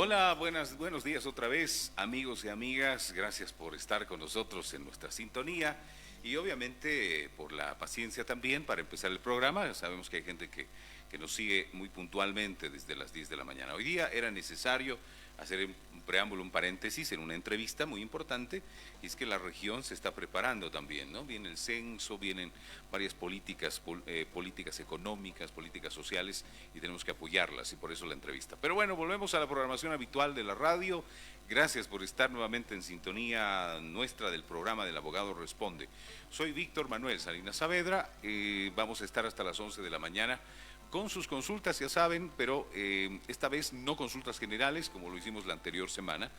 Hola, buenos días otra vez, amigos y amigas. Gracias por estar con nosotros en nuestra sintonía y obviamente por la paciencia también para empezar el programa. Sabemos que hay gente que nos sigue muy puntualmente desde las 10 de la mañana. Hoy día era necesario hacer un preámbulo, un paréntesis en una entrevista muy importante, y es que la región se está preparando también, ¿no? Viene el censo, vienen varias políticas económicas, políticas sociales, y tenemos que apoyarlas, y por eso la entrevista. Pero bueno, volvemos a la programación habitual de la radio. Gracias por estar nuevamente en sintonía nuestra del programa del Abogado Responde. Soy Víctor Manuel Salinas Saavedra, vamos a estar hasta las 11 de la mañana con sus consultas, ya saben, pero esta vez no consultas generales como lo hicimos la anterior semana,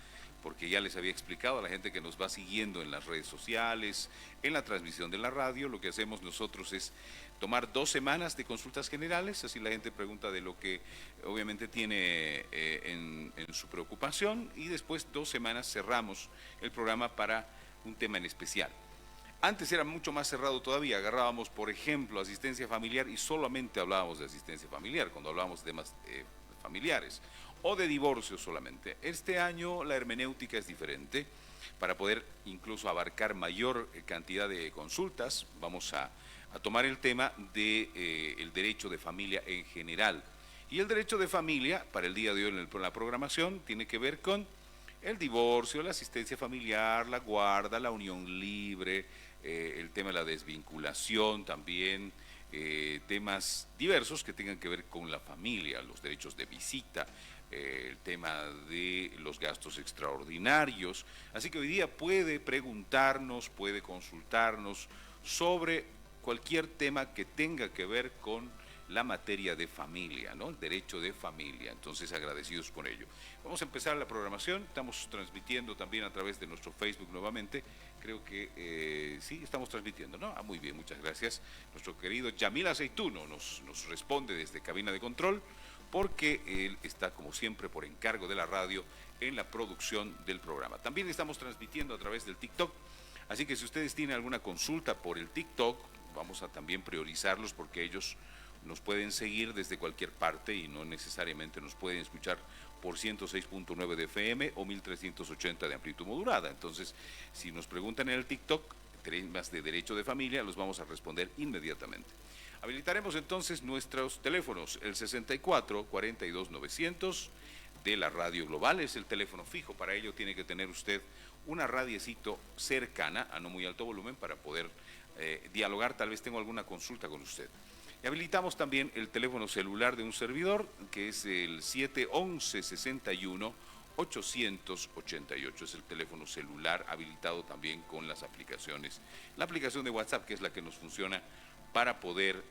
porque ya les había explicado a la gente que nos va siguiendo en las redes sociales, en la transmisión de la radio. Lo que hacemos nosotros es tomar 2 semanas de consultas generales, así la gente pregunta de lo que obviamente tiene en su preocupación, y después 2 semanas cerramos el programa para un tema en especial. Antes era mucho más cerrado todavía, agarrábamos, por ejemplo, asistencia familiar y solamente hablábamos de asistencia familiar, cuando hablábamos de temas familiares, o de divorcio solamente. Este año la hermenéutica es diferente. Para poder incluso abarcar mayor cantidad de consultas, vamos a tomar el tema del derecho de familia en general. Y el derecho de familia, para el día de hoy en la programación, tiene que ver con el divorcio, la asistencia familiar, la guarda, la unión libre, el tema de la desvinculación también, temas diversos que tengan que ver con la familia, los derechos de visita, el tema de los gastos extraordinarios. Así que hoy día puede preguntarnos, puede consultarnos sobre cualquier tema que tenga que ver con la materia de familia, ¿no? El derecho de familia. Entonces, agradecidos por ello. Vamos a empezar la programación. Estamos transmitiendo también a través de nuestro Facebook nuevamente. Creo que sí, estamos transmitiendo, ¿no? Muy bien, muchas gracias. Nuestro querido Yamil Aceituno nos responde desde cabina de control, porque él está, como siempre, por encargo de la radio en la producción del programa. También estamos transmitiendo a través del TikTok. Así que si ustedes tienen alguna consulta por el TikTok, vamos a también priorizarlos, porque ellos nos pueden seguir desde cualquier parte y no necesariamente nos pueden escuchar por 106.9 de FM o 1380 de amplitud modulada. Entonces, si nos preguntan en el TikTok temas de derecho de familia, los vamos a responder inmediatamente. Habilitaremos entonces nuestros teléfonos. El 64 42 900 de la Radio Global es el teléfono fijo. Para ello tiene que tener usted una radiecito cercana, a no muy alto volumen, para poder dialogar. Tal vez tengo alguna consulta con usted. Y habilitamos también el teléfono celular de un servidor, que es el 711-61 888. Es el teléfono celular habilitado también con las aplicaciones. La aplicación de WhatsApp, que es la que nos funciona para poder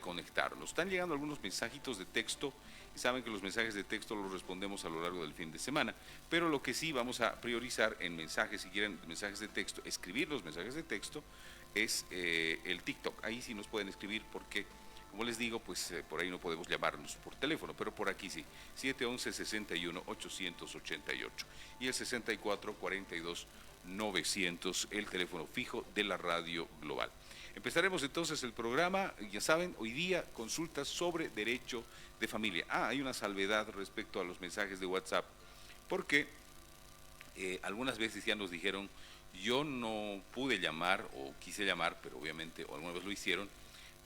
conectarnos. Están llegando algunos mensajitos de texto, y saben que los mensajes de texto los respondemos a lo largo del fin de semana, pero lo que sí vamos a priorizar en mensajes, si quieren mensajes de texto, escribir los mensajes de texto, es el TikTok. Ahí sí nos pueden escribir, porque, como les digo, pues por ahí no podemos llamarnos por teléfono, pero por aquí sí. 711-61-888 y el 64-42-900, el teléfono fijo de la Radio Global. Empezaremos entonces el programa. Ya saben, hoy día consultas sobre derecho de familia. Hay una salvedad respecto a los mensajes de WhatsApp, porque algunas veces ya nos dijeron: yo no pude llamar, o quise llamar, pero obviamente, o alguna vez lo hicieron,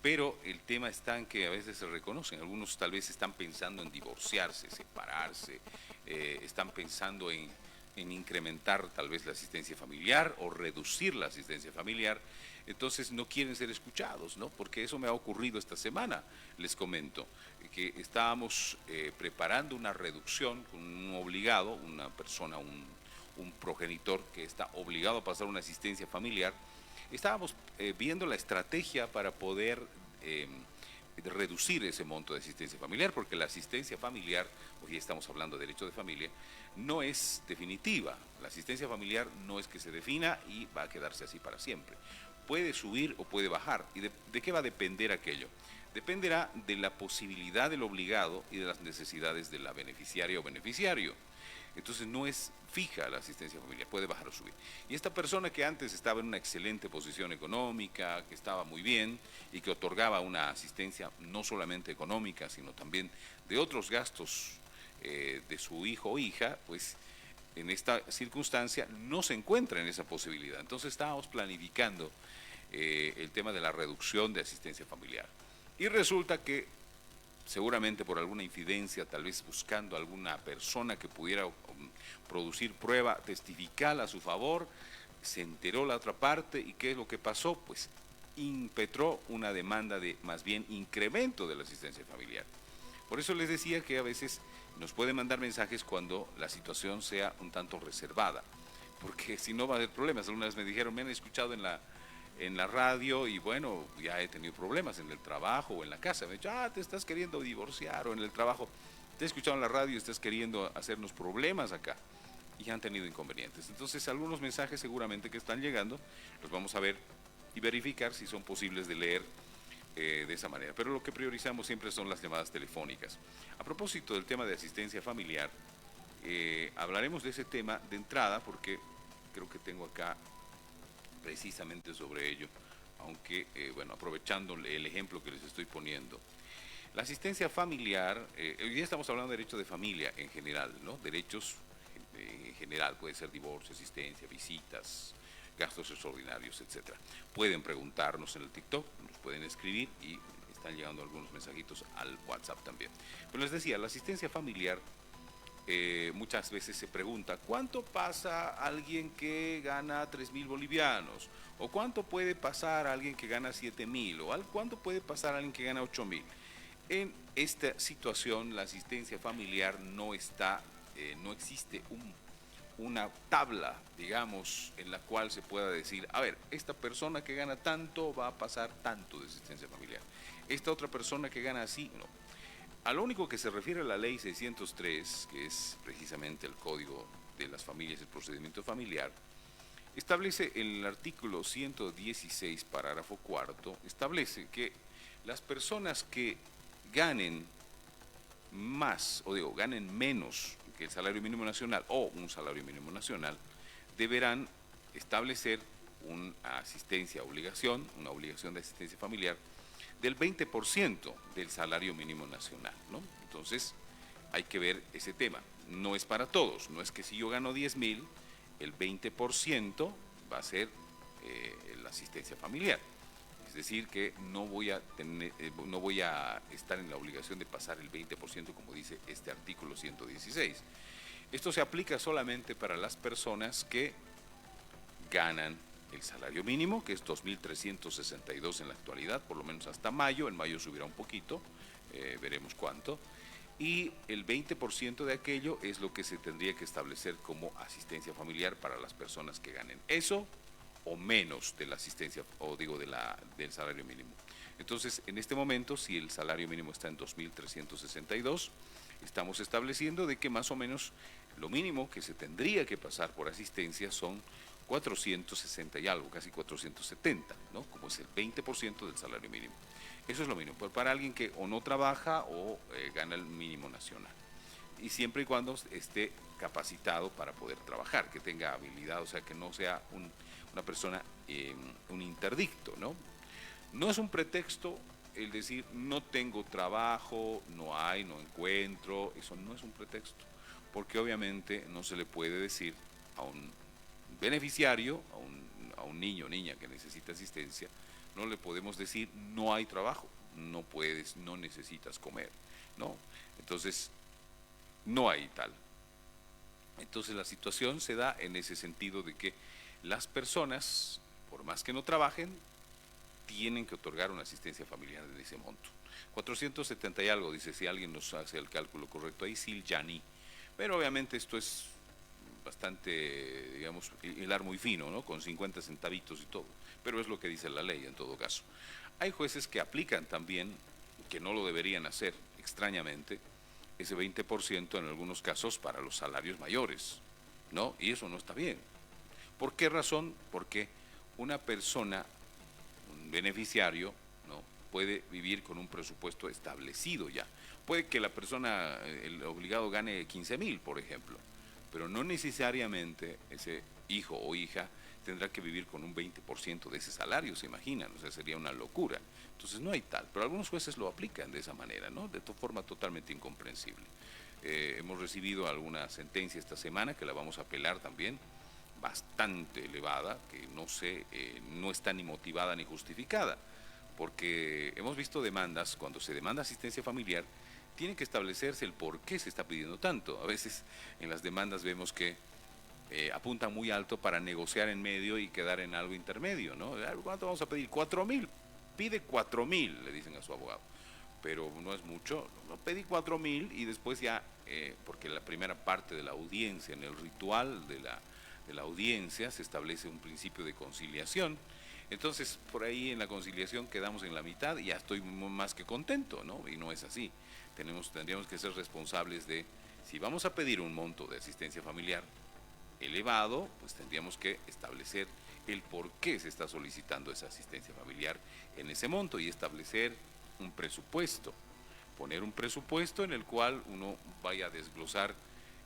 pero el tema está en que a veces se reconocen. Algunos tal vez están pensando en divorciarse, separarse, están pensando en incrementar tal vez la asistencia familiar o reducir la asistencia familiar. Entonces no quieren ser escuchados, ¿no? Porque eso me ha ocurrido esta semana. Les comento que estábamos preparando una reducción con un obligado, una persona, un progenitor que está obligado a pasar una asistencia familiar. Estábamos viendo la estrategia para poder reducir ese monto de asistencia familiar, porque la asistencia familiar, hoy estamos hablando de derecho de familia, no es definitiva. La asistencia familiar no es que se defina y va a quedarse así para siempre. Puede subir o puede bajar. ¿Y de qué va a depender aquello? Dependerá de la posibilidad del obligado y de las necesidades de la beneficiaria o beneficiario. Entonces no es fija la asistencia familiar, puede bajar o subir. Y esta persona, que antes estaba en una excelente posición económica, que estaba muy bien y que otorgaba una asistencia no solamente económica, sino también de otros gastos de su hijo o hija, pues en esta circunstancia no se encuentra en esa posibilidad. Entonces estábamos planificando el tema de la reducción de asistencia familiar. Y resulta que seguramente por alguna infidencia, tal vez buscando alguna persona que pudiera producir prueba testifical a su favor, se enteró la otra parte y ¿qué es lo que pasó? Pues impetró una demanda de más bien incremento de la asistencia familiar. Por eso les decía que a veces nos pueden mandar mensajes cuando la situación sea un tanto reservada, porque si no va a haber problemas. Algunas me dijeron, me han escuchado en la radio y bueno, ya he tenido problemas en el trabajo o en la casa. Me han dicho, te estás queriendo divorciar, o en el trabajo, te he escuchado en la radio y estás queriendo hacernos problemas acá. Y han tenido inconvenientes. Entonces, algunos mensajes seguramente que están llegando, los vamos a ver y verificar si son posibles de leer de esa manera. Pero lo que priorizamos siempre son las llamadas telefónicas. A propósito del tema de asistencia familiar, hablaremos de ese tema de entrada porque creo que tengo acá precisamente sobre ello, aunque, bueno, aprovechando el ejemplo que les estoy poniendo. La asistencia familiar, hoy día estamos hablando de derechos de familia en general, ¿no? Derechos en general, puede ser divorcio, asistencia, visitas, gastos extraordinarios, etcétera. Pueden preguntarnos en el TikTok, nos pueden escribir y están llegando algunos mensajitos al WhatsApp también. Pero les decía, la asistencia familiar muchas veces se pregunta, ¿cuánto pasa alguien que gana 3.000 bolivianos? ¿O cuánto puede pasar alguien que gana 7.000? ¿O cuánto puede pasar alguien que gana 8.000? En esta situación, la asistencia familiar no está, no existe una tabla, digamos, en la cual se pueda decir, a ver, esta persona que gana tanto va a pasar tanto de asistencia familiar. Esta otra persona que gana así, no. A lo único que se refiere a la ley 603, que es precisamente el Código de las Familias y el Procedimiento Familiar, establece en el artículo 116, parágrafo cuarto, establece que las personas que ganen más, o digo, ganen menos que el salario mínimo nacional o un salario mínimo nacional, deberán establecer una asistencia, una obligación de asistencia familiar del 20% del salario mínimo nacional, ¿no? Entonces, hay que ver ese tema. No es para todos, no es que si yo gano 10.000, el 20% va a ser la asistencia familiar. Es decir, que no voy a estar en la obligación de pasar el 20%, como dice este artículo 116. Esto se aplica solamente para las personas que ganan el salario mínimo, que es 2.362 en la actualidad, por lo menos hasta mayo. En mayo subirá un poquito, veremos cuánto. Y el 20% de aquello es lo que se tendría que establecer como asistencia familiar para las personas que ganen eso o menos de la asistencia, o digo, del salario mínimo. Entonces, en este momento, si el salario mínimo está en 2.362, estamos estableciendo de que más o menos lo mínimo que se tendría que pasar por asistencia son 460 y algo, casi 470, ¿no? Como es el 20% del salario mínimo. Eso es lo mínimo, pero para alguien que o no trabaja o gana el mínimo nacional. Y siempre y cuando esté capacitado para poder trabajar, que tenga habilidad, o sea, que no sea una persona, un interdicto, ¿no? No es un pretexto el decir no tengo trabajo, no encuentro, eso no es un pretexto, porque obviamente no se le puede decir a un beneficiario, a un niño o niña que necesita asistencia, no le podemos decir no hay trabajo, no puedes, no necesitas comer, no. Entonces, no hay tal. Entonces la situación se da en ese sentido de que las personas, por más que no trabajen, tienen que otorgar una asistencia familiar de ese monto. 470 y algo, dice, si alguien nos hace el cálculo correcto ahí, Siljani. Pero obviamente esto es bastante, digamos, hilar muy fino, ¿no? Con 50 centavitos y todo. Pero es lo que dice la ley en todo caso. Hay jueces que aplican también, que no lo deberían hacer, extrañamente, ese 20% en algunos casos para los salarios mayores, ¿no? Y eso no está bien. ¿Por qué razón? Porque una persona, un beneficiario, ¿no?, puede vivir con un presupuesto establecido ya. Puede que la persona, el obligado, gane 15.000, por ejemplo, pero no necesariamente ese hijo o hija tendrá que vivir con un 20% de ese salario, ¿se imaginan? O sea, sería una locura. Entonces no hay tal, pero algunos jueces lo aplican de esa manera, ¿no? De forma totalmente incomprensible. hemos recibido alguna sentencia esta semana que la vamos a apelar también, bastante elevada, que no sé, no está ni motivada ni justificada, porque hemos visto demandas, cuando se demanda asistencia familiar, tiene que establecerse el por qué se está pidiendo tanto. A veces en las demandas vemos que apuntan muy alto para negociar en medio y quedar en algo intermedio, ¿no? ¿Cuánto vamos a pedir? 4.000. Pide 4.000, le dicen a su abogado. Pero no es mucho. No, pedí 4.000 y después ya, porque la primera parte de la audiencia, en el ritual de la audiencia, se establece un principio de conciliación. Entonces, por ahí en la conciliación quedamos en la mitad y ya estoy más que contento, ¿no? Y no es así. Tendríamos que ser responsables de, si vamos a pedir un monto de asistencia familiar elevado, pues tendríamos que establecer el por qué se está solicitando esa asistencia familiar en ese monto y establecer un presupuesto, poner un presupuesto en el cual uno vaya a desglosar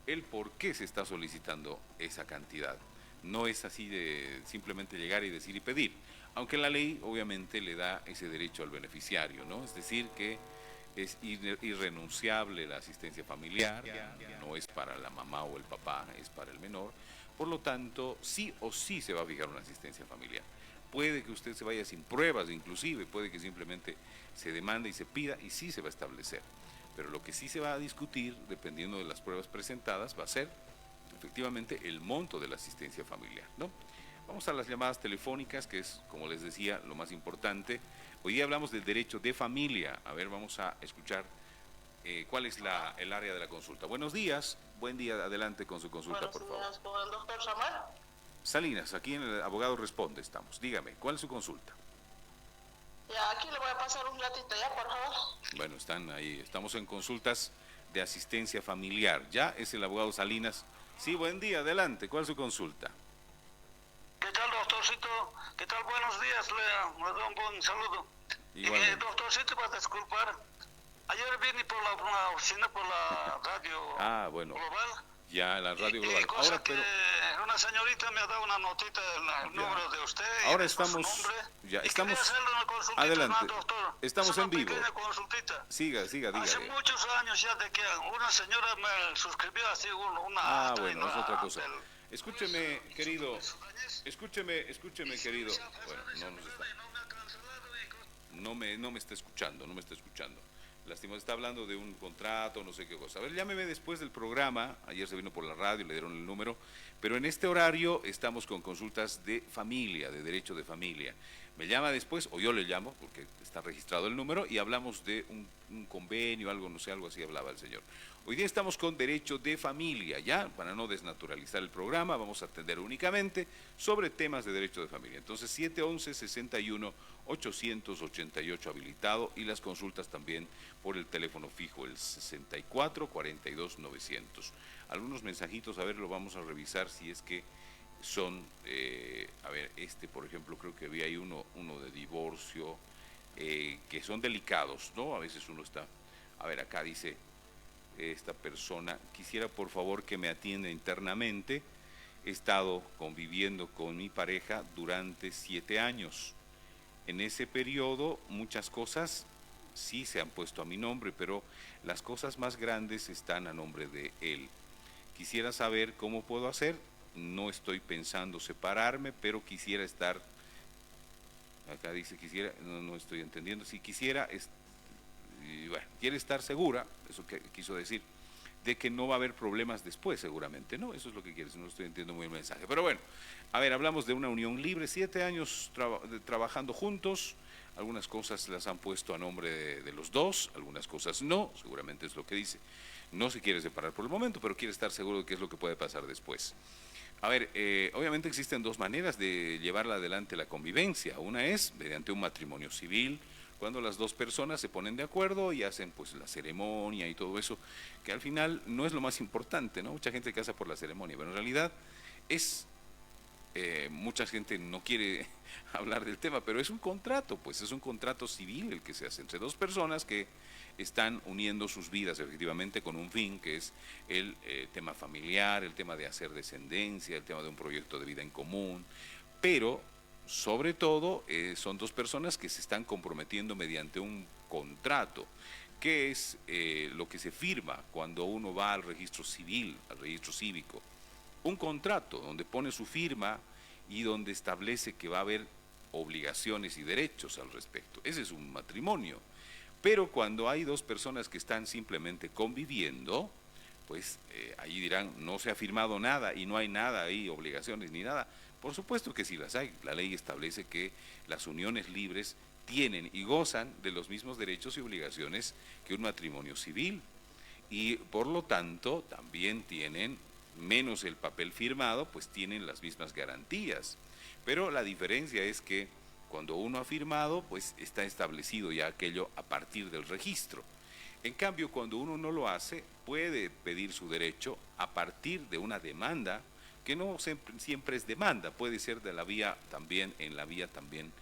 el por qué se está solicitando esa cantidad. No es así de simplemente llegar y decir y pedir, aunque la ley obviamente le da ese derecho al beneficiario, ¿no? Es decir, que es irrenunciable la asistencia familiar, no es para la mamá o el papá, es para el menor. Por lo tanto, sí o sí se va a fijar una asistencia familiar. Puede que usted se vaya sin pruebas, inclusive, puede que simplemente se demande y se pida y sí se va a establecer. Pero lo que sí se va a discutir, dependiendo de las pruebas presentadas, va a ser efectivamente el monto de la asistencia familiar, ¿no? Vamos a las llamadas telefónicas, que es, como les decía, lo más importante. Hoy día hablamos del derecho de familia. A ver, vamos a escuchar cuál es el área de la consulta. Buenos días, buen día, adelante con su consulta, por favor. Buenos días, con el doctor Samuel. Salinas, aquí en el Abogado Responde estamos. Dígame, ¿cuál es su consulta? Ya, aquí le voy a pasar un ratito ya, por favor. Bueno, están ahí, estamos en consultas de asistencia familiar. Ya es el abogado Salinas. Sí, buen día, adelante, ¿cuál es su consulta? ¿Qué tal, doctorcito? ¿Qué tal? Buenos días, le doy un buen saludo. Doctorcito, para disculpar, ayer vine por la oficina, por la radio bueno, global. Ya, la radio global. Ahora, pero una señorita me ha dado una notita del número de usted. Ahora estamos, ya estamos, adelante, doctor. Estamos en vivo. Siga, dígale. Hace muchos años ya de que una señora me suscribió así una... bueno, es otra cosa. Escúcheme, querido, escúcheme, querido. Bueno, no me está escuchando, Lastimosamente está hablando de un contrato, no sé qué cosa. A ver, llámeme después del programa. Ayer se vino por la radio, le dieron el número. Pero en este horario estamos con consultas de familia, de derecho de familia. Me llama después, o yo le llamo, porque está registrado el número, y hablamos de un convenio, algo, no sé, algo así hablaba el señor. Hoy día estamos con derecho de familia, ya, para no desnaturalizar el programa, vamos a atender únicamente sobre temas de derecho de familia. Entonces, 711-61-888 habilitado y las consultas también por el teléfono fijo, el 64-42-900. Algunos mensajitos, a ver, lo vamos a revisar si es que son, a ver, por ejemplo, creo que había ahí uno de divorcio, que son delicados, ¿no? A veces uno está, a ver, acá dice esta persona, quisiera por favor que me atienda internamente, he estado conviviendo con mi pareja durante 7 años. En ese periodo muchas cosas sí se han puesto a mi nombre, pero las cosas más grandes están a nombre de él. Quisiera saber cómo puedo hacer, no estoy pensando separarme, pero quisiera estar, acá dice quisiera, no estoy entendiendo, si quisiera, y bueno, quiere estar segura, eso que quiso decir, de que no va a haber problemas después seguramente, ¿no? Eso es lo que quiere, no estoy entendiendo muy bien el mensaje. Pero bueno, a ver, hablamos de una unión libre, 7 años trabajando juntos, algunas cosas las han puesto a nombre de los dos, algunas cosas no, seguramente es lo que dice. No se quiere separar por el momento, pero quiere estar seguro de qué es lo que puede pasar después. A ver, obviamente existen dos maneras de llevarla adelante la convivencia. Una es mediante un matrimonio civil, cuando las dos personas se ponen de acuerdo y hacen pues la ceremonia y todo eso, que al final no es lo más importante, ¿no? Mucha gente se casa por la ceremonia, pero en realidad es, mucha gente no quiere hablar del tema, pero es un contrato, pues es un contrato civil el que se hace entre dos personas que están uniendo sus vidas efectivamente con un fin, que es el tema familiar, el tema de hacer descendencia, el tema de un proyecto de vida en común, pero sobre todo son dos personas que se están comprometiendo mediante un contrato ¿Qué es lo que se firma cuando uno va al registro civil, al registro cívico? Un contrato donde pone su firma y donde establece que va a haber obligaciones y derechos al respecto. Ese es un matrimonio. Pero cuando hay dos personas que están simplemente conviviendo, pues ahí dirán, no se ha firmado nada y no hay nada ahí, obligaciones ni nada. Por supuesto que sí las hay. La ley establece que las uniones libres tienen y gozan de los mismos derechos y obligaciones que un matrimonio civil. Y por lo tanto también tienen, menos el papel firmado, pues tienen las mismas garantías. Pero la diferencia es que cuando uno ha firmado, pues está establecido ya aquello a partir del registro. En cambio, cuando uno no lo hace, puede pedir su derecho a partir de una demanda, que no siempre es demanda, puede ser de la vía también, en la vía también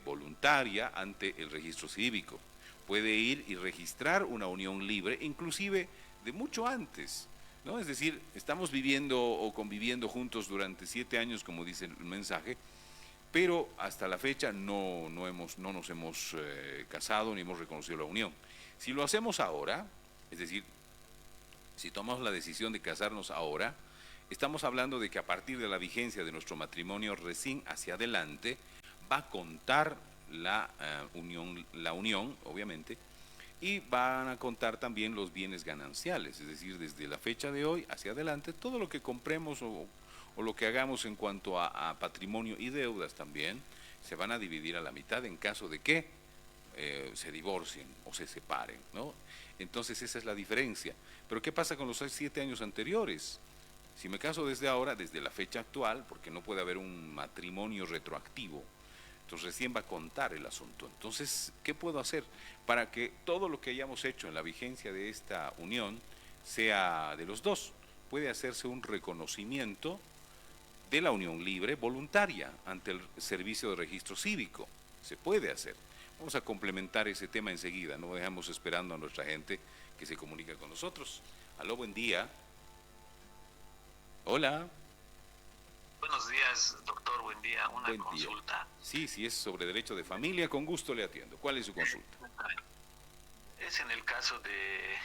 voluntaria ante el registro cívico. Puede ir y registrar una unión libre, inclusive de mucho antes, ¿no? Es decir, estamos viviendo o conviviendo juntos durante 7 años, como dice el mensaje, pero hasta la fecha no nos hemos casado ni hemos reconocido la unión. Si lo hacemos ahora, es decir, si tomamos la decisión de casarnos ahora, estamos hablando de que a partir de la vigencia de nuestro matrimonio recién hacia adelante va a contar la unión, obviamente, y van a contar también los bienes gananciales, es decir, desde la fecha de hoy hacia adelante, todo lo que compremos o lo que hagamos en cuanto a patrimonio y deudas también, se van a dividir a la mitad en caso de que se divorcien o se separen, ¿no? Entonces esa es la diferencia. Pero ¿qué pasa con los 7 años anteriores? Si me caso desde ahora, desde la fecha actual, porque no puede haber un matrimonio retroactivo, entonces recién va a contar el asunto. Entonces, ¿qué puedo hacer para que todo lo que hayamos hecho en la vigencia de esta unión sea de los dos? Puede hacerse un reconocimiento de la unión libre voluntaria ante el servicio de registro cívico. Se puede hacer. Vamos a complementar ese tema enseguida, no dejamos esperando a nuestra gente que se comunica con nosotros. Aló, buen día. Hola. Buenos días, doctor, buen día. Una Buen consulta. Día. Sí, es sobre derecho de familia, con gusto le atiendo. ¿Cuál es su consulta? Es en el caso de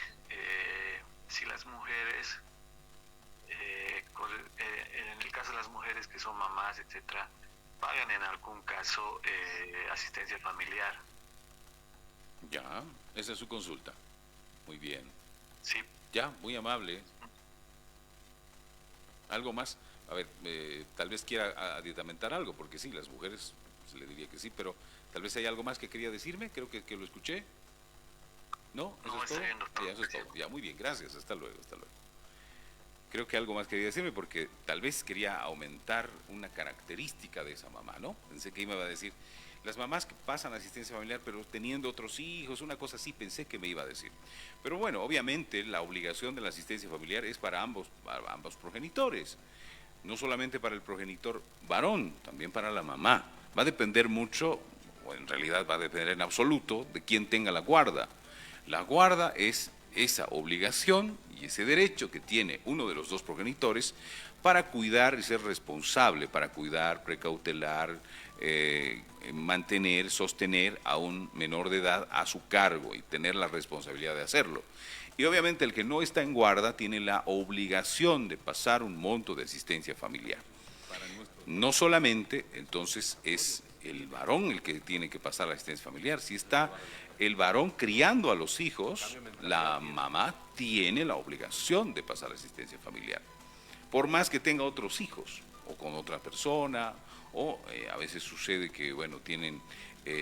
si las mujeres, en el caso de las mujeres que son mamás, etcétera, pagan en algún caso asistencia familiar. Ya, esa es su consulta. Muy bien. Sí. Ya, muy amable. ¿Algo más? A ver, tal vez quiera aditamentar algo, porque sí, las mujeres, pues, le diría que sí, pero tal vez hay algo más que quería decirme, creo que lo escuché. ¿No? ¿Eso No, es todo? bien, doctor. Ya, eso es todo. Ya, muy bien, gracias, hasta luego, hasta luego. Creo que algo más quería decirme, porque tal vez quería aumentar una característica de esa mamá, ¿no? Pensé que me iba a decir, las mamás que pasan asistencia familiar, pero teniendo otros hijos, una cosa así, pensé que me iba a decir. Pero bueno, obviamente la obligación de la asistencia familiar es para ambos progenitores. No solamente para el progenitor varón, también para la mamá. Va a depender mucho, o en realidad va a depender en absoluto, de quién tenga la guarda. La guarda es esa obligación y ese derecho que tiene uno de los dos progenitores para cuidar y ser responsable, para cuidar, precautelar, mantener, sostener a un menor de edad a su cargo y tener la responsabilidad de hacerlo. Y obviamente el que no está en guarda tiene la obligación de pasar un monto de asistencia familiar. No solamente, entonces, es el varón el que tiene que pasar la asistencia familiar. Si está el varón criando a los hijos, la mamá tiene la obligación de pasar la asistencia familiar. Por más que tenga otros hijos, o con otra persona, o a veces sucede que, bueno, tienen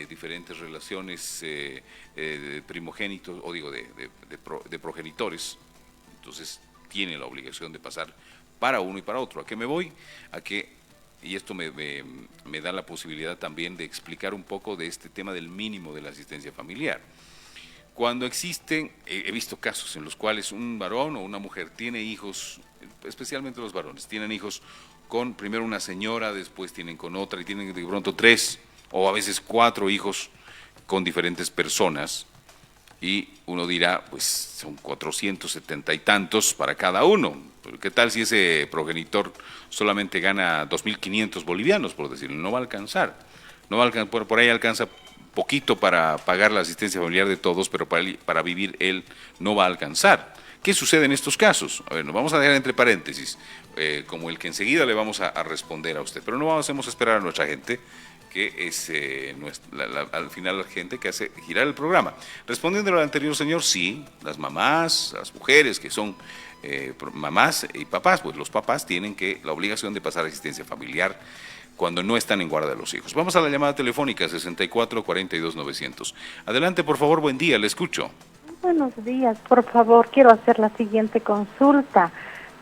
diferentes relaciones de primogénitos, o digo, de progenitores, entonces tiene la obligación de pasar para uno y para otro. ¿A qué me voy? A que, y esto me da la posibilidad también de explicar un poco de este tema del mínimo de la asistencia familiar. Cuando existen, he visto casos en los cuales un varón o una mujer tiene hijos, especialmente los varones, tienen hijos con primero una señora, después tienen con otra y tienen de pronto 3 o a veces 4 hijos con diferentes personas, y uno dirá, pues son 470 y tantos para cada uno. Pero ¿qué tal si ese progenitor solamente gana 2.500 bolivianos, por decirlo? No va a alcanzar. No va a alcanzar, por ahí alcanza poquito para pagar la asistencia familiar de todos, pero para vivir él no va a alcanzar. ¿Qué sucede en estos casos? A ver, nos vamos a dejar entre paréntesis, como el que enseguida le vamos a responder a usted, pero no vamos a esperar a nuestra gente, que es al final la gente que hace girar el programa. Respondiendo al anterior señor, sí, las mamás, las mujeres que son mamás y papás, pues los papás tienen la obligación de pasar asistencia familiar cuando no están en guarda de los hijos. Vamos a la llamada telefónica 64 42 900. Adelante, por favor, buen día, le escucho. Buenos días, por favor, quiero hacer la siguiente consulta.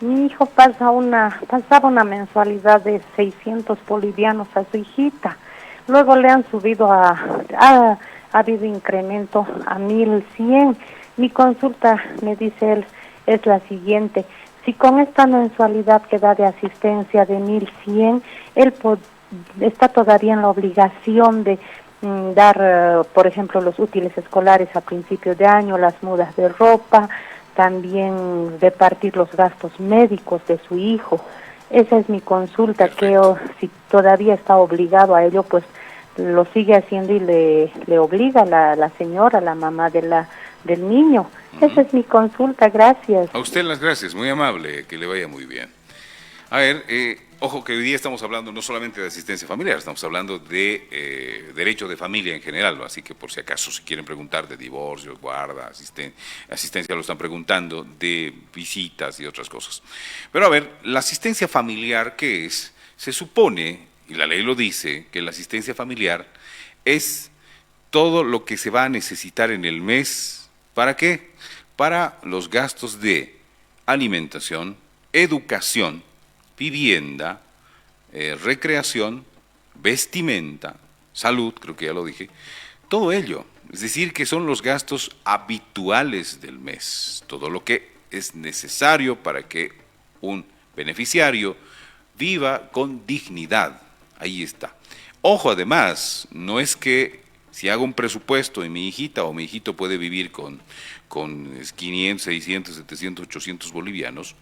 Mi hijo pasaba una mensualidad de 600 bolivianos a su hijita. Luego le han subido ha habido incremento a 1100. Mi consulta, me dice él, es la siguiente. Si con esta mensualidad que da de asistencia de 1100, él está todavía en la obligación de dar, por ejemplo, los útiles escolares a principios de año, las mudas de ropa, también repartir los gastos médicos de su hijo. Esa es mi consulta, que si todavía está obligado a ello, pues lo sigue haciendo y le obliga la señora, la mamá del niño. Esa es mi consulta, gracias. A usted las gracias, muy amable, que le vaya muy bien. A ver, ojo que hoy día estamos hablando no solamente de asistencia familiar, estamos hablando de derecho de familia en general, así que por si acaso si quieren preguntar de divorcios, guarda, asistencia lo están preguntando, de visitas y otras cosas. Pero a ver, la asistencia familiar, ¿qué es? Se supone, y la ley lo dice, que la asistencia familiar es todo lo que se va a necesitar en el mes. ¿Para qué? Para los gastos de alimentación, educación, vivienda, recreación, vestimenta, salud, creo que ya lo dije, todo ello. Es decir, que son los gastos habituales del mes, todo lo que es necesario para que un beneficiario viva con dignidad. Ahí está. Ojo, además, no es que si hago un presupuesto y mi hijita o mi hijito puede vivir con 500, 600, 700, 800 bolivianos,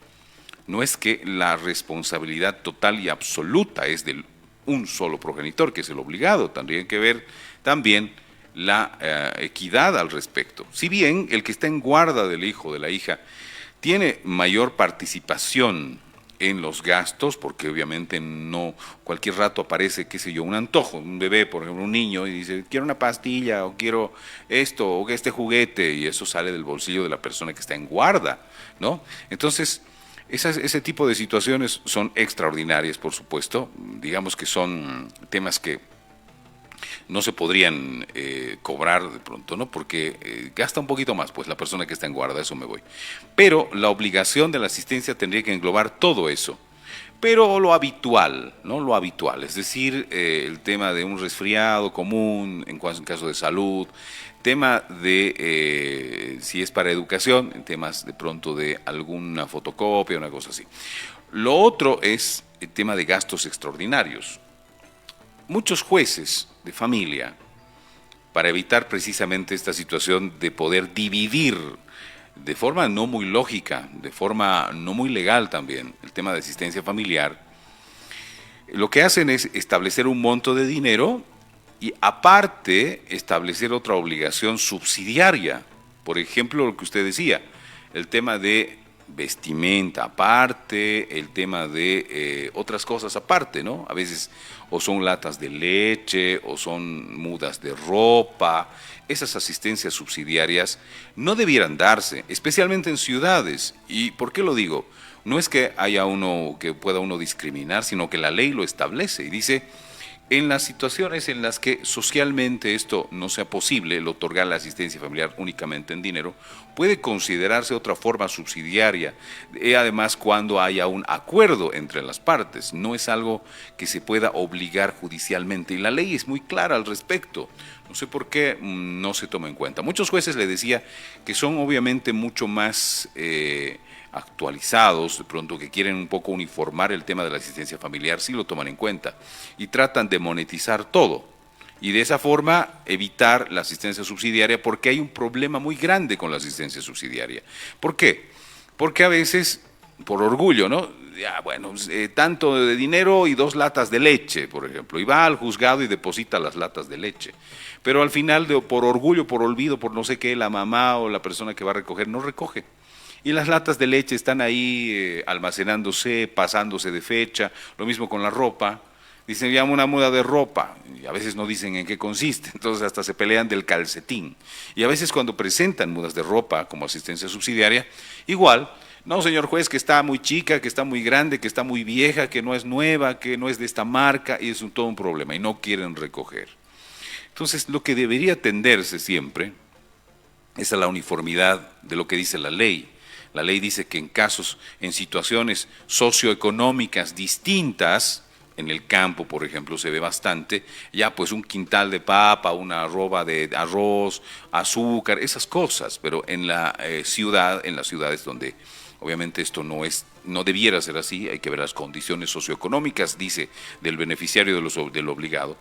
no es que la responsabilidad total y absoluta es de un solo progenitor, que es el obligado. Tendría que ver también la equidad al respecto. Si bien el que está en guarda del hijo o de la hija tiene mayor participación en los gastos, porque obviamente no cualquier rato aparece, qué sé yo, un antojo, un bebé, por ejemplo, un niño, y dice, quiero una pastilla, o quiero esto, o este juguete, y eso sale del bolsillo de la persona que está en guarda, ¿no? Entonces, ese tipo de situaciones son extraordinarias, por supuesto. Digamos que son temas que no se podrían cobrar de pronto, ¿no? Porque gasta un poquito más, pues, la persona que está en guarda, eso me voy. Pero la obligación de la asistencia tendría que englobar todo eso. Pero lo habitual, ¿no? Lo habitual, es decir, el tema de un resfriado común en caso de salud, tema de, si es para educación, en temas de pronto de alguna fotocopia, una cosa así. Lo otro es el tema de gastos extraordinarios. Muchos jueces de familia, para evitar precisamente esta situación de poder dividir de forma no muy lógica, de forma no muy legal también, el tema de asistencia familiar, lo que hacen es establecer un monto de dinero y aparte establecer otra obligación subsidiaria. Por ejemplo, lo que usted decía, el tema de vestimenta aparte, el tema de otras cosas aparte, ¿no? A veces o son latas de leche o son mudas de ropa. Esas asistencias subsidiarias no debieran darse, especialmente en ciudades. ¿Y por qué lo digo? No es que haya que pueda uno discriminar, sino que la ley lo establece y dice, en las situaciones en las que socialmente esto no sea posible, el otorgar la asistencia familiar únicamente en dinero, puede considerarse otra forma subsidiaria, además cuando haya un acuerdo entre las partes, no es algo que se pueda obligar judicialmente y la ley es muy clara al respecto. No sé por qué no se toma en cuenta. Muchos jueces le decía que son obviamente mucho más actualizados, de pronto que quieren un poco uniformar el tema de la asistencia familiar, sí lo toman en cuenta y tratan de monetizar todo y de esa forma evitar la asistencia subsidiaria porque hay un problema muy grande con la asistencia subsidiaria. ¿Por qué? Porque a veces por orgullo, ¿no? Ya, bueno, tanto de dinero y 2 latas de leche, por ejemplo, y va al juzgado y deposita las latas de leche. Pero al final, por orgullo, por olvido, por no sé qué, la mamá o la persona que va a recoger no recoge. Y las latas de leche están ahí almacenándose, pasándose de fecha, lo mismo con la ropa. Dicen, llama una muda de ropa, y a veces no dicen en qué consiste, entonces hasta se pelean del calcetín. Y a veces cuando presentan mudas de ropa como asistencia subsidiaria, igual, no señor juez, que está muy chica, que está muy grande, que está muy vieja, que no es nueva, que no es de esta marca, y es todo un problema, y no quieren recoger. Entonces, lo que debería atenderse siempre es a la uniformidad de lo que dice la ley. La ley dice que en casos, en situaciones socioeconómicas distintas, en el campo, por ejemplo, se ve bastante, ya pues un quintal de papa, una arroba de arroz, azúcar, esas cosas, pero en la ciudad, en las ciudades donde obviamente esto no debiera ser así, hay que ver las condiciones socioeconómicas, dice, del beneficiario del obligado.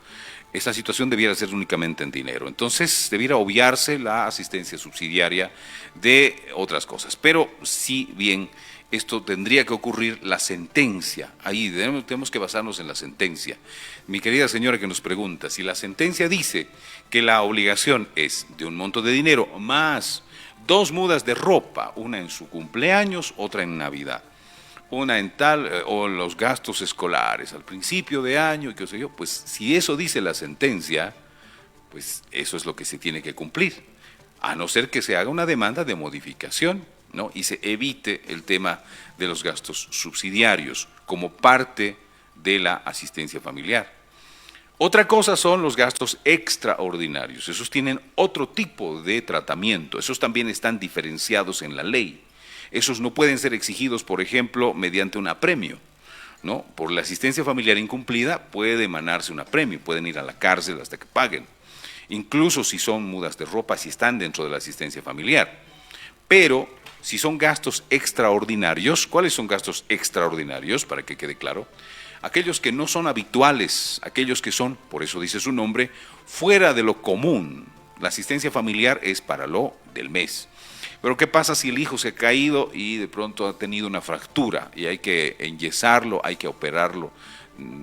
Esta situación debiera ser únicamente en dinero. Entonces, debiera obviarse la asistencia subsidiaria de otras cosas. Pero, si bien esto tendría que ocurrir, la sentencia, ahí tenemos que basarnos en la sentencia. Mi querida señora que nos pregunta, si la sentencia dice que la obligación es de un monto de dinero más 2 mudas de ropa, una en su cumpleaños, otra en Navidad, una en tal, o los gastos escolares al principio de año, y qué sé yo, pues si eso dice la sentencia, pues eso es lo que se tiene que cumplir, a no ser que se haga una demanda de modificación, ¿no? Y se evite el tema de los gastos subsidiarios como parte de la asistencia familiar. Otra cosa son los gastos extraordinarios, esos tienen otro tipo de tratamiento, esos también están diferenciados en la ley. Esos no pueden ser exigidos, por ejemplo, mediante un apremio, ¿no? Por la asistencia familiar incumplida puede emanarse un apremio, pueden ir a la cárcel hasta que paguen, incluso si son mudas de ropa, si están dentro de la asistencia familiar. Pero si son gastos extraordinarios, ¿cuáles son gastos extraordinarios? Para que quede claro, aquellos que no son habituales, aquellos que son, por eso dice su nombre, fuera de lo común. La asistencia familiar es para lo del mes. Pero ¿qué pasa si el hijo se ha caído y de pronto ha tenido una fractura y hay que enyesarlo, hay que operarlo,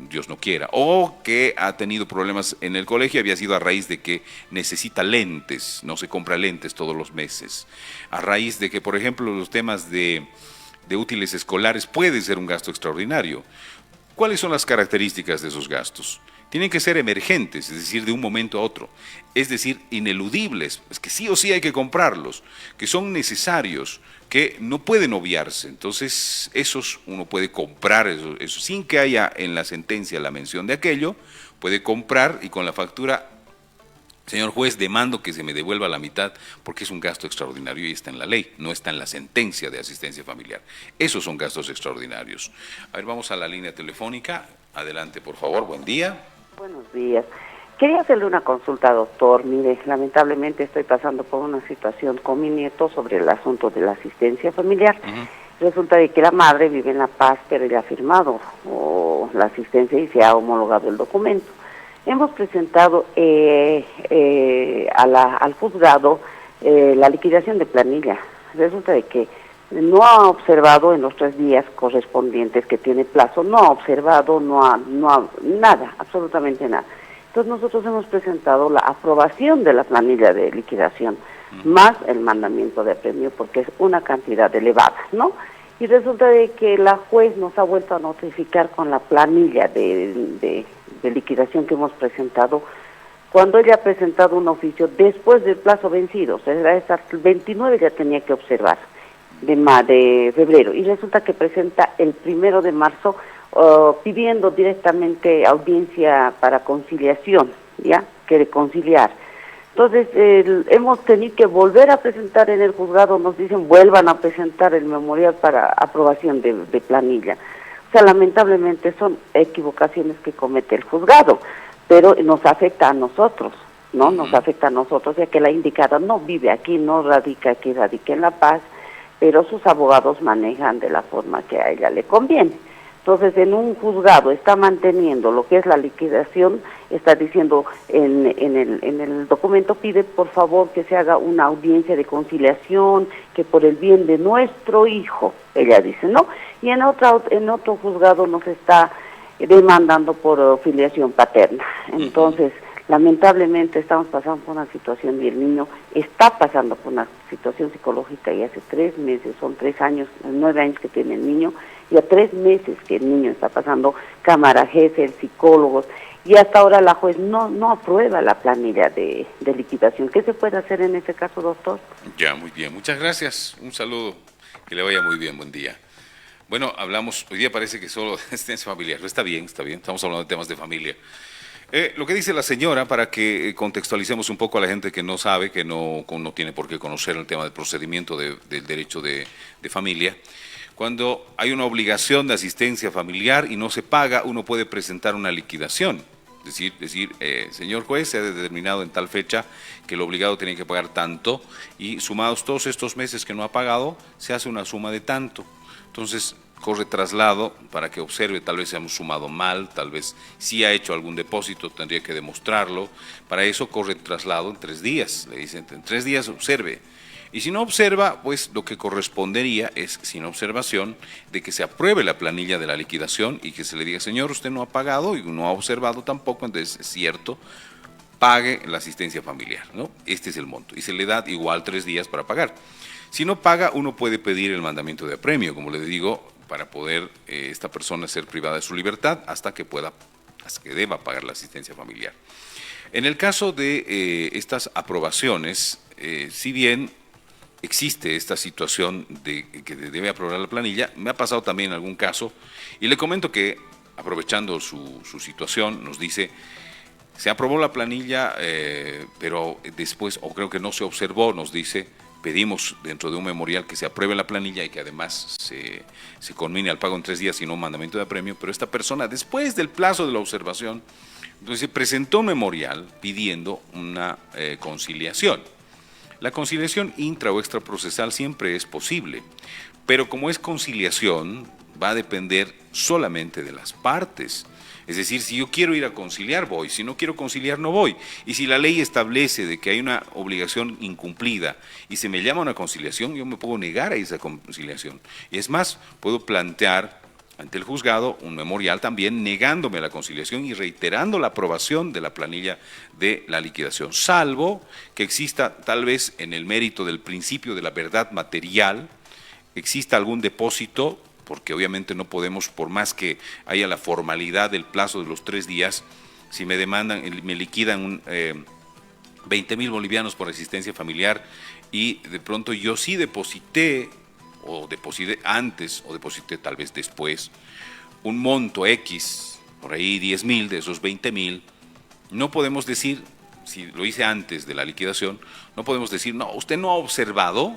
Dios no quiera? O que ha tenido problemas en el colegio, había sido a raíz de que necesita lentes, no se compra lentes todos los meses. A raíz de que, por ejemplo, los temas de útiles escolares puede ser un gasto extraordinario. ¿Cuáles son las características de esos gastos? Tienen que ser emergentes, es decir, de un momento a otro, es decir, ineludibles, es que sí o sí hay que comprarlos, que son necesarios, que no pueden obviarse. Entonces, esos uno puede comprar, eso sin que haya en la sentencia la mención de aquello, puede comprar y con la factura, señor juez, demando que se me devuelva la mitad porque es un gasto extraordinario y está en la ley, no está en la sentencia de asistencia familiar. Esos son gastos extraordinarios. A ver, vamos a la línea telefónica. Adelante, por favor. Buen día. Buenos días. Quería hacerle una consulta, doctor. Mire, lamentablemente estoy pasando por una situación con mi nieto sobre el asunto de la asistencia familiar. Resulta de que la madre vive en La Paz, pero ella ha firmado la asistencia y se ha homologado el documento. Hemos presentado al juzgado la liquidación de planilla. Resulta de que no ha observado en los 3 días correspondientes que tiene plazo, no ha observado, no ha nada, absolutamente nada. Entonces nosotros hemos presentado la aprobación de la planilla de liquidación, más el mandamiento de apremio, porque es una cantidad elevada, ¿no? Y resulta de que la juez nos ha vuelto a notificar con la planilla de liquidación que hemos presentado, cuando ella ha presentado un oficio después del plazo vencido, o sea, hasta el 29 ya tenía que observar, de febrero, y resulta que presenta el 1 de marzo pidiendo directamente audiencia para conciliación, ¿ya? Quiere conciliar. Entonces, hemos tenido que volver a presentar en el juzgado, nos dicen, vuelvan a presentar el memorial para aprobación de planilla. O sea, lamentablemente son equivocaciones que comete el juzgado, pero nos afecta a nosotros, ¿no? Nos afecta a nosotros, ya que la indicada no vive aquí, no radica aquí, radica en La Paz, pero sus abogados manejan de la forma que a ella le conviene. Entonces, en un juzgado está manteniendo lo que es la liquidación, está diciendo en el documento, pide por favor que se haga una audiencia de conciliación, que por el bien de nuestro hijo, ella dice, ¿no? Y en otro juzgado nos está demandando por filiación paterna. Entonces, lamentablemente estamos pasando por una situación y el niño está pasando por una situación psicológica y hace 3 meses, son 3 años, 9 años que tiene el niño, y a 3 meses que el niño está pasando cámara jefe, el psicólogo, y hasta ahora la juez no aprueba la planilla de liquidación. ¿Qué se puede hacer en ese caso, doctor? Ya, muy bien, muchas gracias, un saludo, que le vaya muy bien, buen día. Bueno, hablamos, hoy día parece que solo de asistencia familiar, está bien, estamos hablando de temas de familia. Lo que dice la señora, para que contextualicemos un poco a la gente que no sabe, que no tiene por qué conocer el tema del procedimiento del derecho de familia, cuando hay una obligación de asistencia familiar y no se paga, uno puede presentar una liquidación. Decir, señor juez, se ha determinado en tal fecha que el obligado tiene que pagar tanto y sumados todos estos meses que no ha pagado, se hace una suma de tanto. Entonces, corre traslado para que observe, tal vez hemos sumado mal, tal vez si ha hecho algún depósito, tendría que demostrarlo. Para eso corre traslado en 3 días, le dicen, en 3 días observe. Y si no observa, pues lo que correspondería es, sin observación, de que se apruebe la planilla de la liquidación y que se le diga, señor, usted no ha pagado y no ha observado tampoco, entonces es cierto, pague la asistencia familiar, ¿no? Este es el monto. Y se le da igual 3 días para pagar. Si no paga, uno puede pedir el mandamiento de apremio, como le digo, para poder esta persona ser privada de su libertad hasta que deba pagar la asistencia familiar. En el caso de estas aprobaciones, si bien existe esta situación de que debe aprobar la planilla, me ha pasado también en algún caso, y le comento que, aprovechando su situación, nos dice, se aprobó la planilla, pero después, o creo que no se observó, nos dice, pedimos dentro de un memorial que se apruebe la planilla y que además se conmine al pago en 3 días y no un mandamiento de apremio, pero esta persona, después del plazo de la observación, entonces presentó un memorial pidiendo una conciliación. La conciliación intra o extraprocesal siempre es posible, pero como es conciliación, va a depender solamente de las partes. Es decir, si yo quiero ir a conciliar, voy. Si no quiero conciliar, no voy. Y si la ley establece de que hay una obligación incumplida y se me llama a una conciliación, yo me puedo negar a esa conciliación. Y es más, puedo plantear ante el juzgado un memorial también negándome la conciliación y reiterando la aprobación de la planilla de la liquidación, salvo que exista tal vez en el mérito del principio de la verdad material, exista algún depósito, porque obviamente no podemos, por más que haya la formalidad del plazo de los 3 días, si me demandan, me liquidan 20,000 bolivianos por asistencia familiar y de pronto yo sí deposité, o deposité antes, o deposité tal vez después, un monto X, por ahí 10,000 de esos 20,000, no podemos decir, si lo hice antes de la liquidación, no podemos decir, no, usted no ha observado,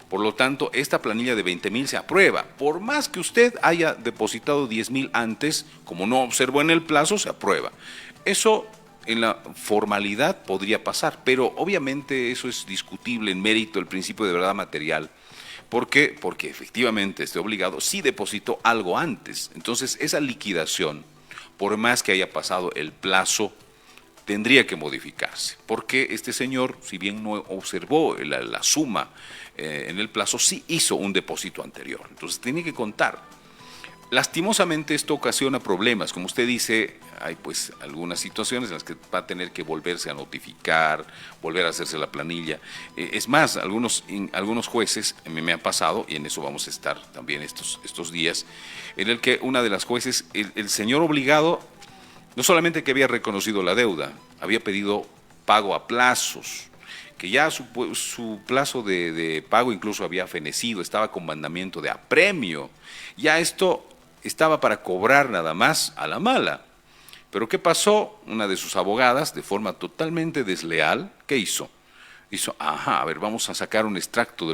por lo tanto, esta planilla de 20,000 se aprueba. Por más que usted haya depositado 10,000 antes, como no observó en el plazo, se aprueba. Eso en la formalidad podría pasar, pero obviamente eso es discutible en mérito del principio de verdad material. ¿Por qué? Porque efectivamente este obligado sí depositó algo antes. Entonces, esa liquidación, por más que haya pasado el plazo, tendría que modificarse, porque este señor, si bien no observó la suma en el plazo, sí hizo un depósito anterior, entonces tiene que contar. Lastimosamente esto ocasiona problemas, como usted dice, hay pues algunas situaciones en las que va a tener que volverse a notificar, volver a hacerse la planilla. Es más, algunos jueces, me ha pasado, y en eso vamos a estar también estos días, en el que una de las jueces, el señor obligado, no solamente que había reconocido la deuda, había pedido pago a plazos, que ya su plazo de pago incluso había fenecido, estaba con mandamiento de apremio. Ya esto estaba para cobrar nada más a la mala. Pero ¿qué pasó? Una de sus abogadas, de forma totalmente desleal, ¿qué hizo? A ver, vamos a sacar un extracto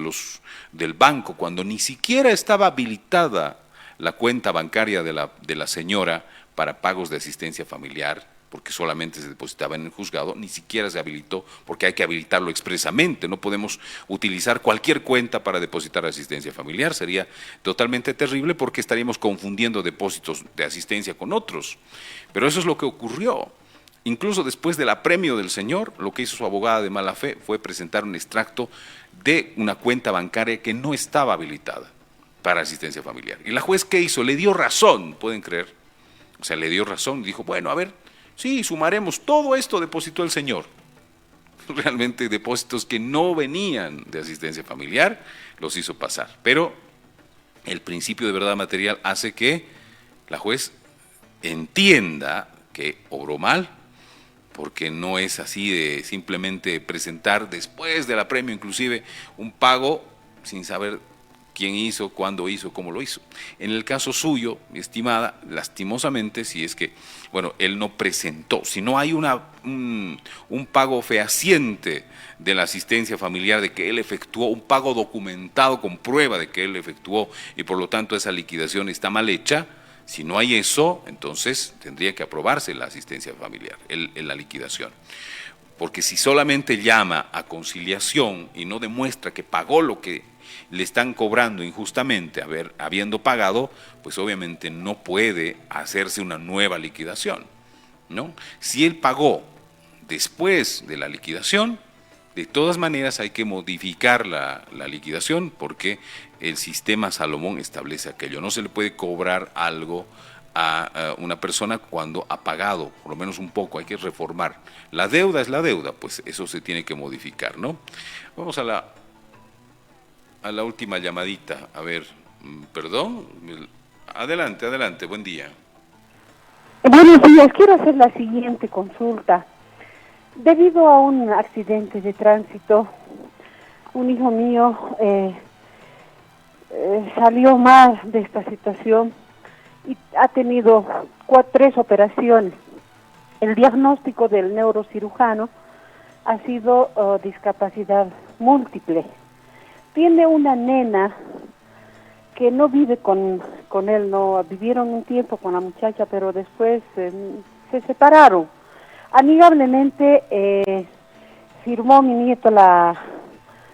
del banco, cuando ni siquiera estaba habilitada la cuenta bancaria de la señora para pagos de asistencia familiar. porque solamente se depositaba en el juzgado, ni siquiera se habilitó, porque hay que habilitarlo expresamente, no podemos utilizar cualquier cuenta para depositar asistencia familiar, sería totalmente terrible porque estaríamos confundiendo depósitos de asistencia con otros, pero eso es lo que ocurrió. Incluso después del apremio del señor, lo que hizo su abogada de mala fe fue presentar un extracto de una cuenta bancaria que no estaba habilitada para asistencia familiar. Y la juez, ¿qué hizo? Le dio razón, ¿pueden creer? O sea, le dio razón, dijo, bueno, a ver, sí, sumaremos, todo esto depositó el señor. Realmente depósitos que no venían de asistencia familiar, los hizo pasar. Pero el principio de verdad material hace que la juez entienda que obró mal, porque no es así de simplemente presentar después del apremio inclusive un pago sin saber quién hizo, cuándo hizo, cómo lo hizo. En el caso suyo, mi estimada, lastimosamente, si es que, bueno, él no presentó, si no hay un pago fehaciente de la asistencia familiar de que él efectuó, un pago documentado con prueba de que él efectuó y por lo tanto esa liquidación está mal hecha, si no hay eso, entonces tendría que aprobarse la asistencia familiar, la liquidación. Porque si solamente llama a conciliación y no demuestra que pagó lo que le están cobrando injustamente habiendo pagado, pues obviamente no puede hacerse una nueva liquidación, ¿no? Si él pagó después de la liquidación, de todas maneras hay que modificar la liquidación porque el sistema Salomón establece aquello. No se le puede cobrar algo a una persona cuando ha pagado, por lo menos un poco, hay que reformar. La deuda es la deuda, pues eso se tiene que modificar, ¿no? Vamos a la última llamadita. A ver, perdón. Adelante, adelante, buen día. Buenos días, quiero hacer la siguiente consulta. Debido a un accidente de tránsito, un hijo mío salió mal de esta situación y ha tenido 3 operaciones. El diagnóstico del neurocirujano ha sido discapacidad múltiple. Tiene una nena que no vive con él, no vivieron un tiempo con la muchacha, pero después se separaron. Amigablemente firmó mi nieto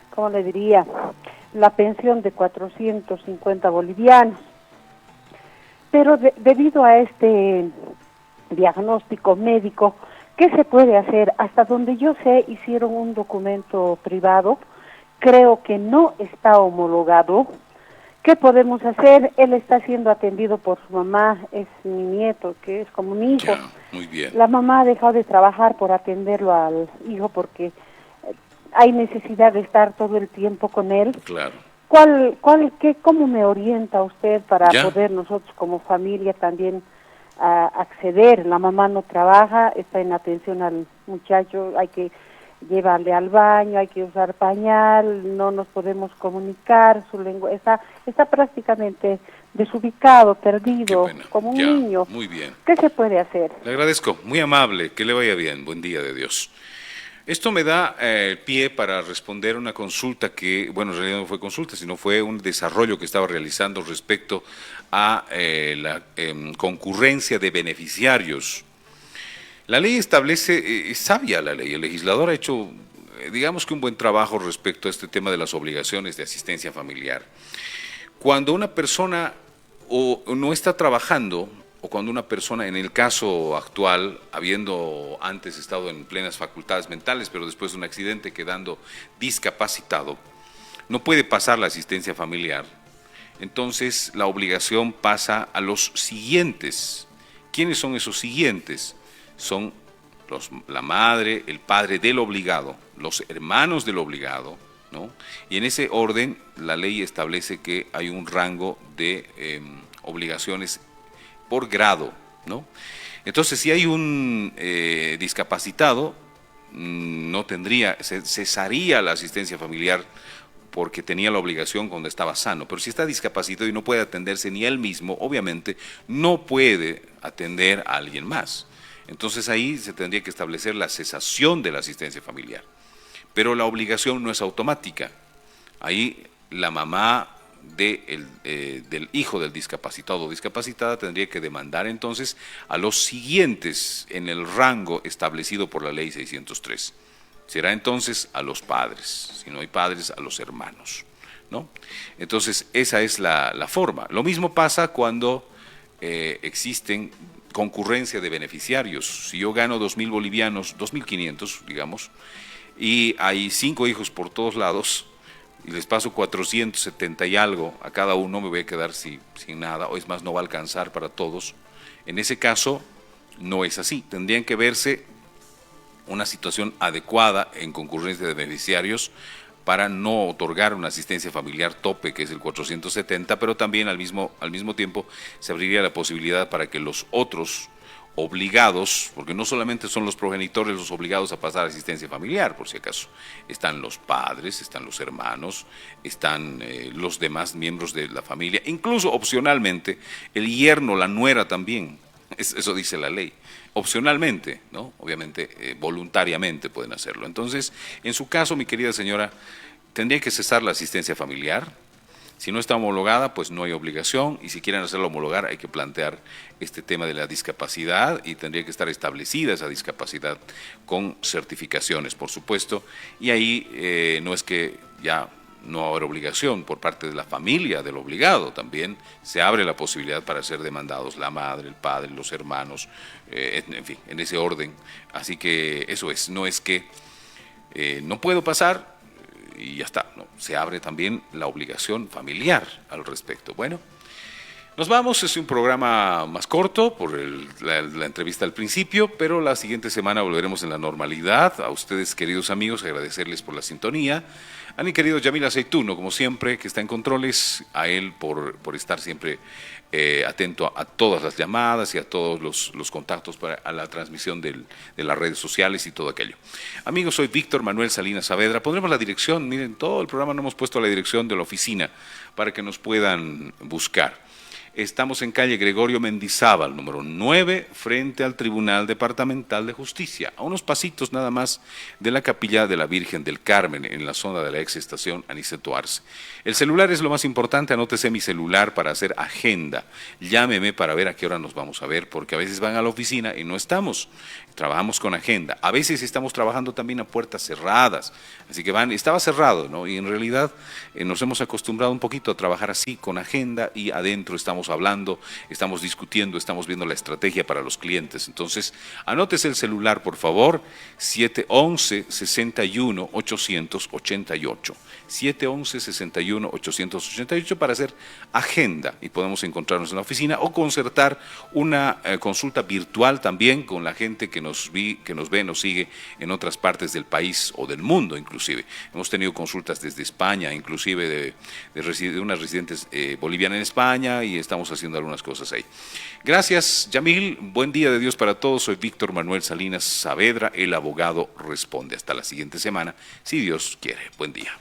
¿cómo le diría? La pensión de 450 bolivianos. Pero debido a este diagnóstico médico, ¿qué se puede hacer? Hasta donde yo sé, hicieron un documento privado. Creo que no está homologado. ¿Qué podemos hacer? Él está siendo atendido por su mamá, es mi nieto, que es como mi hijo. Ya, muy bien. La mamá ha dejado de trabajar por atenderlo al hijo porque hay necesidad de estar todo el tiempo con él. Claro. ¿Cómo me orienta usted para poder nosotros como familia también acceder? La mamá no trabaja, está en atención al muchacho, hay que llevarle al baño, hay que usar pañal, no nos podemos comunicar, su lengua está prácticamente desubicado, perdido, como un niño. Muy bien. ¿Qué se puede hacer? Le agradezco, muy amable, que le vaya bien, buen día de Dios. Esto me da pie para responder una consulta que, bueno, en realidad no fue consulta, sino fue un desarrollo que estaba realizando respecto a la concurrencia de beneficiarios. La ley establece, es sabia la ley, el legislador ha hecho, digamos que un buen trabajo respecto a este tema de las obligaciones de asistencia familiar. Cuando una persona no está trabajando, o cuando una persona, en el caso actual, habiendo antes estado en plenas facultades mentales, pero después de un accidente quedando discapacitado, no puede pasar la asistencia familiar, entonces la obligación pasa a los siguientes. ¿Quiénes son esos siguientes? Son la madre, el padre del obligado, los hermanos del obligado, ¿no? Y en ese orden la ley establece que hay un rango de obligaciones por grado, ¿no? Entonces, si hay un discapacitado, no tendría, cesaría la asistencia familiar porque tenía la obligación cuando estaba sano, pero si está discapacitado y no puede atenderse ni él mismo, obviamente no puede atender a alguien más. Entonces ahí se tendría que establecer la cesación de la asistencia familiar. Pero la obligación no es automática. Ahí la mamá del hijo del discapacitado o discapacitada, tendría que demandar entonces a los siguientes en el rango establecido por la ley 603. Será entonces a los padres, si no hay padres, a los hermanos, ¿no? Entonces, esa es la forma. Lo mismo pasa cuando existen concurrencia de beneficiarios. Si yo gano 2.000 bolivianos, 2.500, digamos, y hay 5 hijos por todos lados, y les paso 470 y algo a cada uno, me voy a quedar sin nada, o es más, no va a alcanzar para todos. En ese caso, no es así. Tendrían que verse una situación adecuada en concurrencia de beneficiarios para no otorgar una asistencia familiar tope, que es el 470, pero también al mismo tiempo se abriría la posibilidad para que los otros obligados, porque no solamente son los progenitores los obligados a pasar asistencia familiar, por si acaso, están los padres, están los hermanos, están los demás miembros de la familia, incluso opcionalmente el yerno, la nuera también, eso dice la ley, opcionalmente, ¿no? Obviamente voluntariamente pueden hacerlo. Entonces, en su caso, mi querida señora, tendría que cesar la asistencia familiar. Si no está homologada, pues no hay obligación, y si quieren hacerlo homologar hay que plantear este tema de la discapacidad y tendría que estar establecida esa discapacidad con certificaciones, por supuesto, y ahí no es que ya no habrá obligación por parte de la familia del obligado, también se abre la posibilidad para ser demandados la madre, el padre, los hermanos, en fin, en ese orden. Así que eso es, no es que no puedo pasar y ya está, no, se abre también la obligación familiar al respecto. Bueno, nos vamos, es un programa más corto por la entrevista al principio, pero la siguiente semana volveremos en la normalidad. A ustedes, queridos amigos, agradecerles por la sintonía. A mi querido Yamil Aceituno, como siempre, que está en controles, a él por estar siempre atento a todas las llamadas y a todos los contactos a la transmisión de las redes sociales y todo aquello. Amigos, soy Víctor Manuel Salinas Saavedra. Pondremos la dirección, miren, todo el programa no hemos puesto la dirección de la oficina para que nos puedan buscar. Estamos en calle Gregorio Mendizábal, número 9, frente al Tribunal Departamental de Justicia, a unos pasitos nada más de la Capilla de la Virgen del Carmen, en la zona de la ex estación Aniceto Arce. El celular es lo más importante, anótese mi celular para hacer agenda. Llámeme para ver a qué hora nos vamos a ver, porque a veces van a la oficina y no estamos. Trabajamos con agenda. A veces estamos trabajando también a puertas cerradas. Así que estaba cerrado, ¿no? Y en realidad nos hemos acostumbrado un poquito a trabajar así, con agenda, y adentro estamos hablando, estamos discutiendo, estamos viendo la estrategia para los clientes. Entonces, anótese el celular, por favor, 711-61-888. 711-61-888 para hacer agenda y podemos encontrarnos en la oficina o concertar una consulta virtual también con la gente que nos ve, nos sigue en otras partes del país o del mundo inclusive. Hemos tenido consultas desde España, inclusive de unas residentes bolivianas en España, y estamos haciendo algunas cosas ahí. Gracias, Yamil. Buen día de Dios para todos. Soy Víctor Manuel Salinas Saavedra, el abogado responde. Hasta la siguiente semana, si Dios quiere. Buen día.